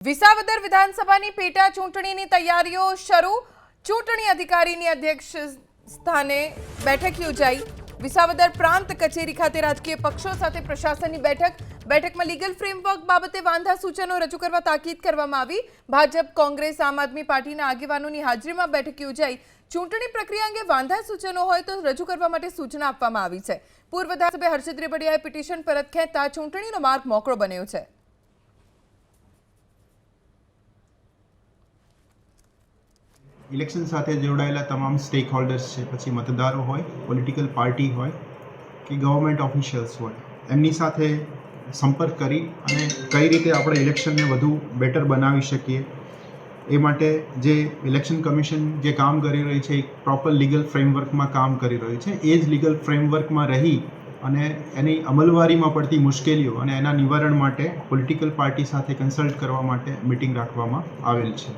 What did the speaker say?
વિસાવદર વિધાનસભાની પેટા ચૂંટણીની તૈયારીઓ શરૂ। ચૂંટણી અધિકારીની અધ્યક્ષ સ્થાને બેઠક યોજાઈ। વિસાવદર પ્રાંત કચેરી ખાતે રાજકીય પક્ષો સાથે પ્રશાસનની બેઠકમાં લીગલ ફ્રેમવર્ક બાબતે વાંધા સૂચનો રજૂ કરવા તાકીદ કરવામાં આવી। ભાજપ, કોંગ્રેસ, આમ આદમી પાર્ટીના આગેવાનોની હાજરીમાં બેઠક યોજાઈ। ચૂંટણી પ્રક્રિયા અંગે વાંધા સૂચનો હોય તો રજૂ કરવા માટે સૂચના આપવામાં આવી છે। પૂર્વ ધારાસભ્ય હર્ષિત રેબડિયાએ પિટિશન પરત ખેંચતા ચૂંટણીનો માર્ગ મોકળો બન્યો છે। ઇલેક્શન સાથે જોડાયેલા તમામ સ્ટેક હોલ્ડર્સ છે, પછી મતદારો હોય, પોલિટિકલ પાર્ટી હોય કે ગવર્મેન્ટ ઓફિશિયલ્સ હોય, એમની સાથે સંપર્ક કરી અને કઈ રીતે આપણે ઇલેક્શનને વધુ બેટર બનાવી શકીએ એ માટે જે ઇલેક્શન કમિશન જે કામ કરી રહી છે, એક પ્રોપર લીગલ ફ્રેમવર્કમાં કામ કરી રહ્યું છે। એ જ લીગલ ફ્રેમવર્કમાં રહી અને એની અમલવારીમાં પડતી મુશ્કેલીઓ અને એના નિવારણ માટે પોલિટિકલ પાર્ટી સાથે કન્સલ્ટ કરવા માટે મિટિંગ રાખવામાં આવેલ છે।